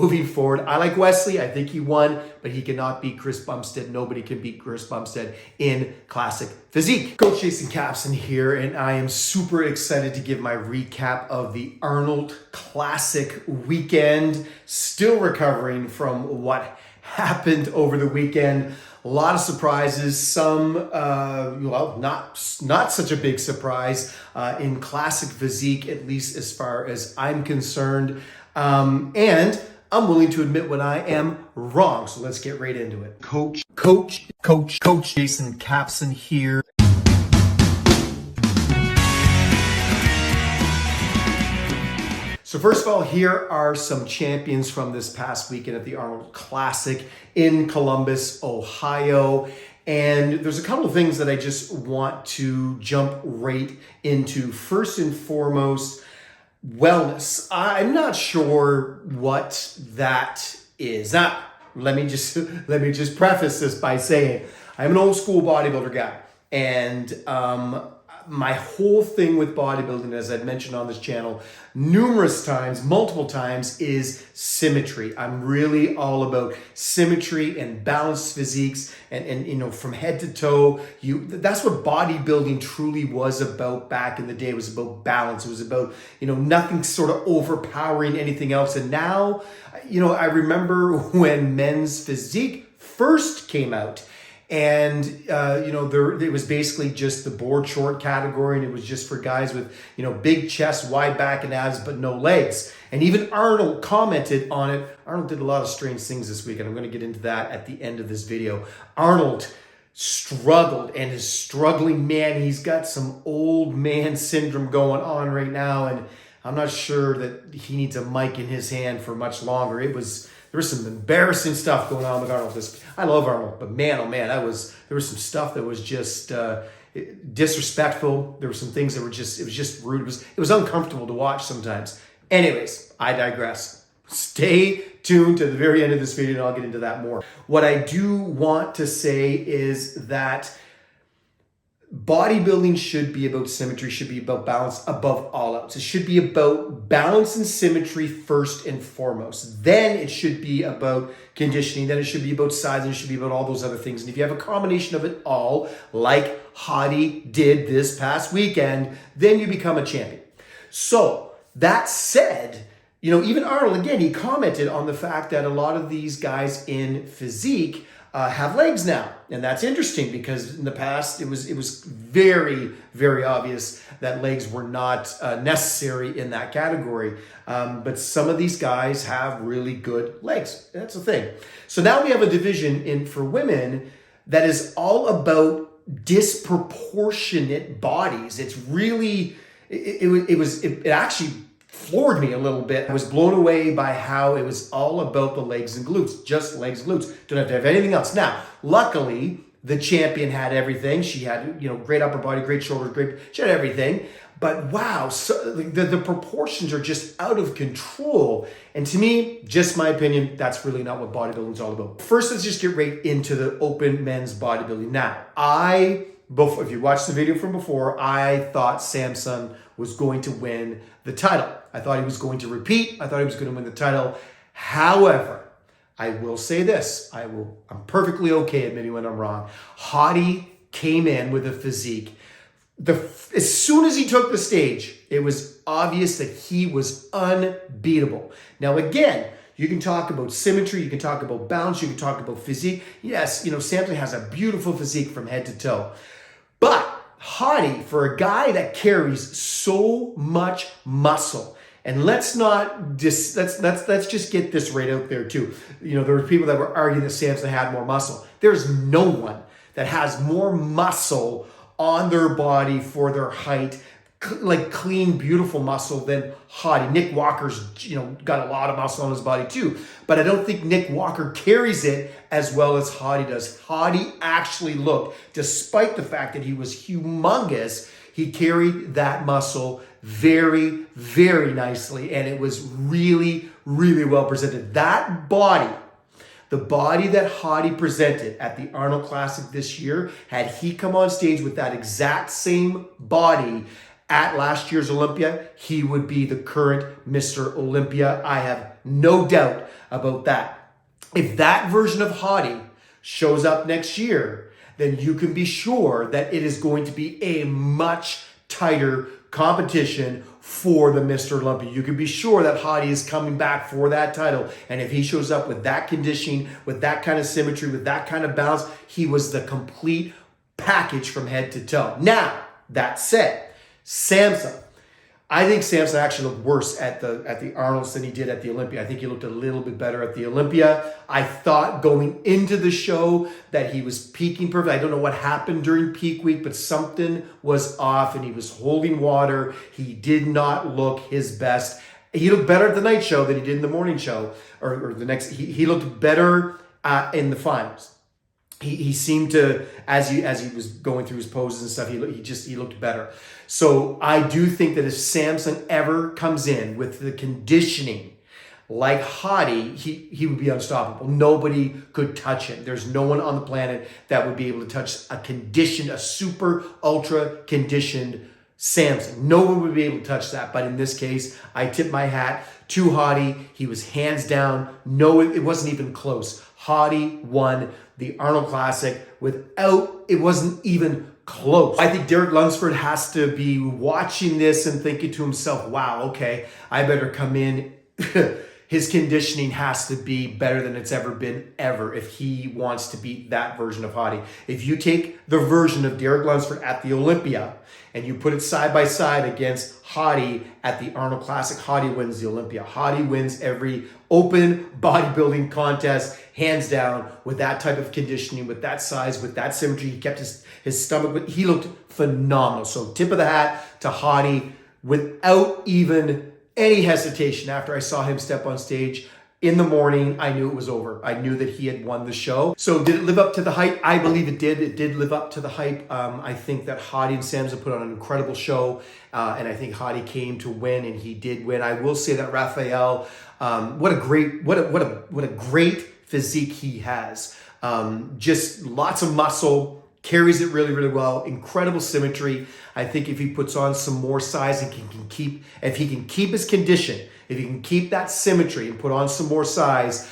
Moving forward, I like Wesley. I think he won, but he cannot beat Chris Bumstead. Nobody can beat Chris Bumstead in classic physique. Coach Jason Capson here, and I am super excited to give my recap of the Arnold Classic weekend. Still recovering from what happened over the weekend. A lot of surprises, some, not such a big surprise in classic physique, at least as far as I'm concerned. And I'm willing to admit when I am wrong. So let's get right into it. Coach Jason Capson here. So first of all, here are some champions from this past weekend at the Arnold Classic in Columbus, Ohio. And there's a couple of things that I just want to jump right into. First and foremost, wellness. I'm not sure what that is. Now, let me just preface this by saying I'm an old school bodybuilder guy, and my whole thing with bodybuilding, as I've mentioned on this channel numerous times, multiple times, is symmetry. I'm really all about symmetry and balanced physiques, and from head to toe. That's what bodybuilding truly was about back in the day. It was about balance. It was about, nothing sort of overpowering anything else. And now, I remember when men's physique first came out. And, it was basically just the board short category, and it was just for guys with, big chest, wide back and abs, but no legs. And even Arnold commented on it. Arnold did a lot of strange things this week, and I'm going to get into that at the end of this video. Arnold struggled, and his struggling man, he's got some old man syndrome going on right now, and I'm not sure that he needs a mic in his hand for much longer. There was some embarrassing stuff going on with Arnold. I love Arnold, but man, oh man, there was some stuff that was just disrespectful. There were some things that were it was just rude. It was uncomfortable to watch sometimes. Anyways, I digress. Stay tuned to the very end of this video and I'll get into that more. What I do want to say is that bodybuilding should be about symmetry, should be about balance above all else. It should be about balance and symmetry first and foremost. Then it should be about conditioning. Then it should be about size, and it should be about all those other things. And if you have a combination of it all, like Hottie did this past weekend, then you become a champion. So that said, even Arnold, again, he commented on the fact that a lot of these guys in physique have legs now. And that's interesting because in the past, it was very, very obvious that legs were not necessary in that category. But some of these guys have really good legs. That's the thing. So now we have a division for women that is all about disproportionate bodies. It's really, it actually floored me a little bit. I was blown away by how it was all about the legs and glutes, just legs and glutes. Don't have to have anything else. Now, luckily, the champion had everything. She had, great upper body, great shoulders, she had everything. But wow, so the proportions are just out of control. And to me, just my opinion, that's really not what bodybuilding is all about. First, let's just get right into the open men's bodybuilding. Now, if you watched the video from before, I thought Samson was going to win the title. I thought he was going to repeat. I thought he was going to win the title. However, I will say this. I'm perfectly okay admitting when I'm wrong. Hottie came in with a physique. As soon as he took the stage, it was obvious that he was unbeatable. Now, again, you can talk about symmetry, you can talk about balance, you can talk about physique. Yes, Samson has a beautiful physique from head to toe. But Hottie, for a guy that carries so much muscle, and let's just get this right out there too. There were people that were arguing that Samson had more muscle. There's no one that has more muscle on their body for their height, like clean, beautiful muscle than Hottie. Nick Walker's, got a lot of muscle on his body too, but I don't think Nick Walker carries it as well as Hottie does. Hottie actually looked, despite the fact that he was humongous, he carried that muscle very, very nicely, and it was really, really well presented. That body, the body that Hottie presented at the Arnold Classic this year, had he come on stage with that exact same body at last year's Olympia, he would be the current Mr. Olympia. I have no doubt about that. If that version of Hottie shows up next year, then you can be sure that it is going to be a much tighter competition for the Mr. Olympia. You can be sure that Hottie is coming back for that title. And if he shows up with that conditioning, with that kind of symmetry, with that kind of balance, he was the complete package from head to toe. Now, that said, Samson. I think Samson actually looked worse at the Arnolds than he did at the Olympia. I think he looked a little bit better at the Olympia. I thought going into the show that he was peaking perfect. I don't know what happened during peak week, but something was off and he was holding water. He did not look his best. He looked better at the night show than he did in the morning show or the next. He looked better in the finals. He seemed to, as he was going through his poses and stuff, he looked better. So I do think that if Samson ever comes in with the conditioning like Hottie, he would be unstoppable. Nobody could touch him. There's no one on the planet that would be able to touch a super ultra conditioned Samson. No one would be able to touch that. But in this case, I tip my hat to Hottie. He was hands down. No, it wasn't even close. Hottie won the Arnold Classic it wasn't even close. I think Derek Lunsford has to be watching this and thinking to himself, wow, okay, I better come in. His conditioning has to be better than it's ever been, ever, if he wants to beat that version of Hottie. If you take the version of Derek Lunsford at the Olympia and you put it side by side against Hottie at the Arnold Classic, Hottie wins the Olympia. Hottie wins every open bodybuilding contest, hands down, with that type of conditioning, with that size, with that symmetry. He kept his stomach, he looked phenomenal. So tip of the hat to Hottie without even any hesitation. After I saw him step on stage in the morning, I knew it was over. I knew that he had won the show. So did it live up to the hype? I believe it did. It did live up to the hype. I think that Hottie and Samson put on an incredible show. And I think Hottie came to win, and he did win. I will say that Raphael, what a great physique he has. Just lots of muscle. Carries it really, really well. Incredible symmetry. I think if he puts on some more size and if he can keep his condition, if he can keep that symmetry and put on some more size,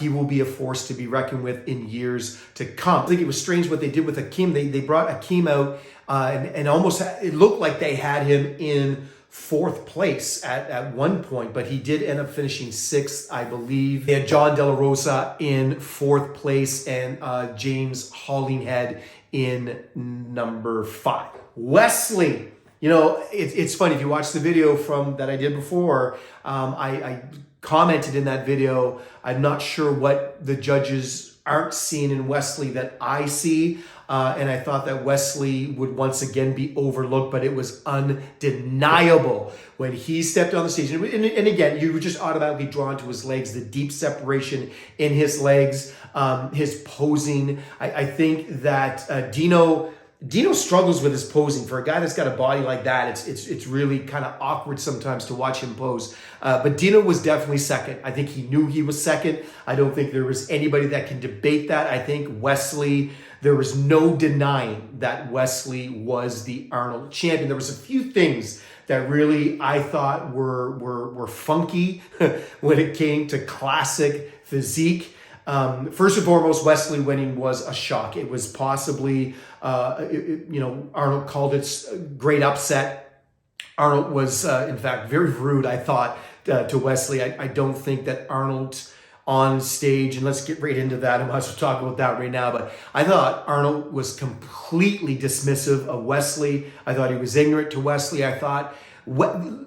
he will be a force to be reckoned with in years to come. I think it was strange what they did with Akeem. They brought Akeem out and almost it looked like they had him in fourth place at one point, but he did end up finishing sixth, I believe. They had John De La Rosa in fourth place and James Hollinghead in number 5. Wesley, it's funny, if you watch the video that I did before, I commented in that video, I'm not sure what the judges aren't seeing in Wesley that I see. And I thought that Wesley would once again be overlooked, but it was undeniable when he stepped on the stage. And again, you were just automatically drawn to his legs, the deep separation in his legs, his posing. I think that Dino struggles with his posing. For a guy that's got a body like that, it's really kind of awkward sometimes to watch him pose. But Dino was definitely second. I think he knew he was second. I don't think there was anybody that can debate that. I think Wesley, there was no denying that Wesley was the Arnold champion. There was a few things that really I thought were funky when it came to classic physique. First and foremost, Wesley winning was a shock. It was possibly, Arnold called it great upset. Arnold was, in fact, very rude, I thought, to Wesley. I don't think that Arnold on stage, and let's get right into that. I might as well talk about that right now, but I thought Arnold was completely dismissive of Wesley. I thought he was ignorant to Wesley. I thought, so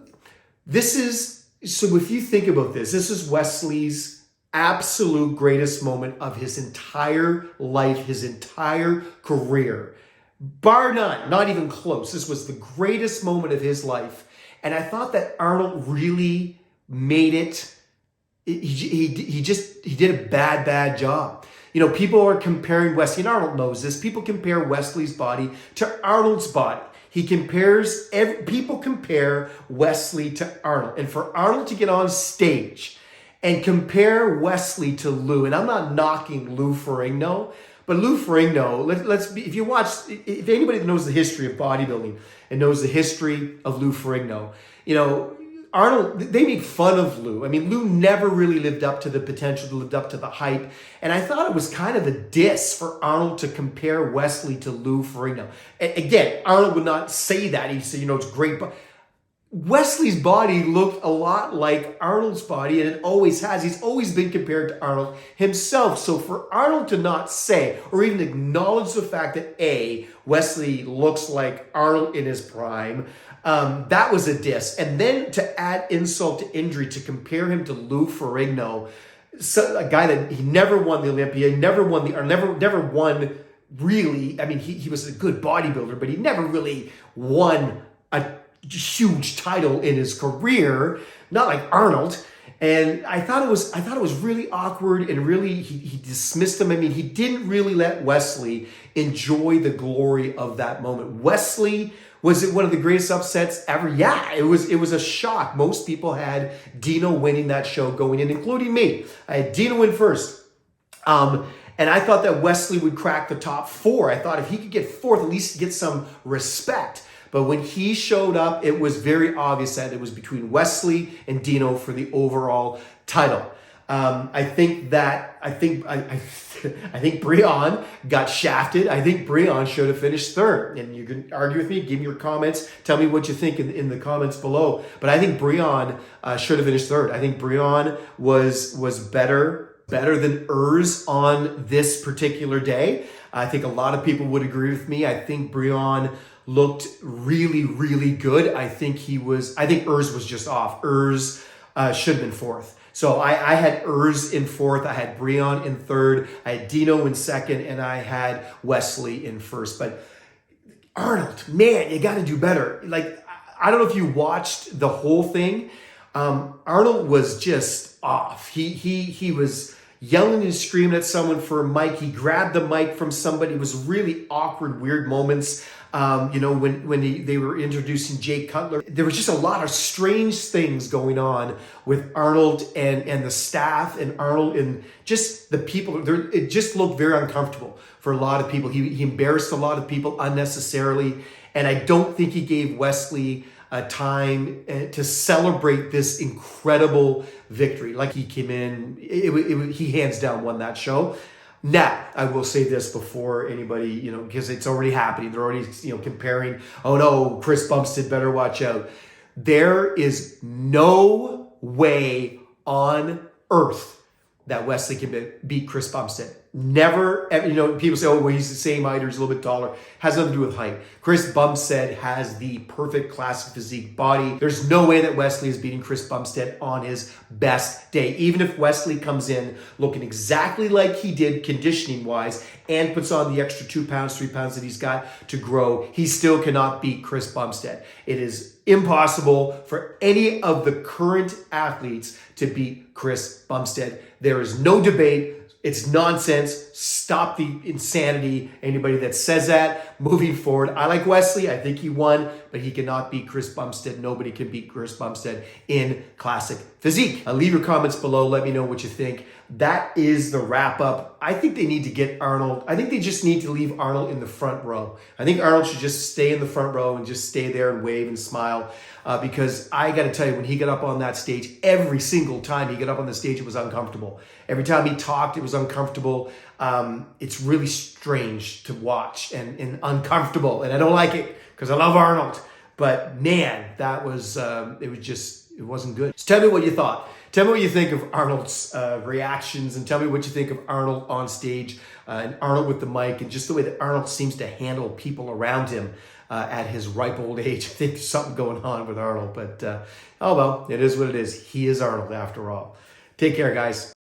if you think about this is Wesley's absolute greatest moment of his entire life, his entire career. Bar none, not even close. This was the greatest moment of his life. And I thought that Arnold really made it. He did a bad job. People are comparing Wesley, and Arnold knows this. People compare Wesley's body to Arnold's body. People compare Wesley to Arnold. And for Arnold to get on stage and compare Wesley to Lou, and I'm not knocking Lou Ferrigno, But Lou Ferrigno, let's be, if you watch, if anybody that knows the history of bodybuilding and knows the history of Lou Ferrigno, you know, Arnold, they make fun of Lou. I mean, Lou never really lived up to the potential, lived up to the hype. And I thought it was kind of a diss for Arnold to compare Wesley to Lou Ferrigno. Again, Arnold would not say that. He said, you know, it's great, but Wesley's body looked a lot like Arnold's body, and it always has. He's always been compared to Arnold himself. So for Arnold to not say or even acknowledge the fact that Wesley looks like Arnold in his prime, that was a diss. And then to add insult to injury, to compare him to Lou Ferrigno, a guy that he never won the Olympia, never won really. I mean, he was a good bodybuilder, but he never really won a huge title in his career, not like Arnold. And I thought it was really awkward, and really he dismissed him. I mean, he didn't really let Wesley enjoy the glory of that moment. Wesley, was it one of the greatest upsets ever? Yeah, it was a shock. Most people had Dino winning that show going in, including me. I had Dino win first. And I thought that Wesley would crack the top 4. I thought if he could get 4th, at least get some respect. But when he showed up, it was very obvious that it was between Wesley and Dino for the overall title. I think Brion got shafted. I think Brion should have finished 3rd. And you can argue with me, give me your comments, tell me what you think in the comments below. But I think Brion should have finished 3rd. I think Brion was better than Urs on this particular day. I think a lot of people would agree with me. I think Brion looked really, really good. I think Urs was just off. Urs should have been 4th. So I had Urs in 4th. I had Brion in 3rd. I had Dino in 2nd, and I had Wesley in 1st. But Arnold, man, you got to do better. Like, I don't know if you watched the whole thing. Arnold was just off. He was yelling and screaming at someone for a mic. He grabbed the mic from somebody. It was really awkward, weird moments. You know, when they were introducing Jay Cutler, there was just a lot of strange things going on with Arnold and the staff, and Arnold and just the people. It just looked very uncomfortable for a lot of people. He embarrassed a lot of people unnecessarily, and I don't think he gave Wesley time to celebrate this incredible victory. Like, he came in, he hands down won that show. Now, I will say this before anybody, you know, because it's already happening. They're already, you know, comparing, oh no, Chris Bumstead better watch out. There is no way on earth that Wesley can beat Chris Bumstead. Never, you know, people say, oh, well, he's the same height or he's a little bit taller. Has nothing to do with height. Chris Bumstead has the perfect classic physique body. There's no way that Wesley is beating Chris Bumstead on his best day. Even if Wesley comes in looking exactly like he did conditioning-wise and puts on the extra 2 pounds, 3 pounds that he's got to grow, he still cannot beat Chris Bumstead. It is impossible for any of the current athletes to beat Chris Bumstead. There is no debate. It's nonsense. Stop the insanity. Anybody that says that, moving forward. I like Wesley. I think he won, but he cannot beat Chris Bumstead. Nobody can beat Chris Bumstead in classic physique. Leave your comments below. Let me know what you think. That is the wrap up. I think they need to get Arnold. I think they just need to leave Arnold in the front row. I think Arnold should just stay in the front row and just stay there and wave and smile. Because I got to tell you, when he got up on that stage, every single time he got up on the stage, it was uncomfortable. Every time he talked, it was uncomfortable. It's really strange to watch and uncomfortable. And I don't like it because I love Arnold. But man, that was, it wasn't good. So tell me what you thought. Tell me what you think of Arnold's reactions, and tell me what you think of Arnold on stage and Arnold with the mic, and just the way that Arnold seems to handle people around him at his ripe old age. I think there's something going on with Arnold, but oh well, it is what it is. He is Arnold after all. Take care, guys.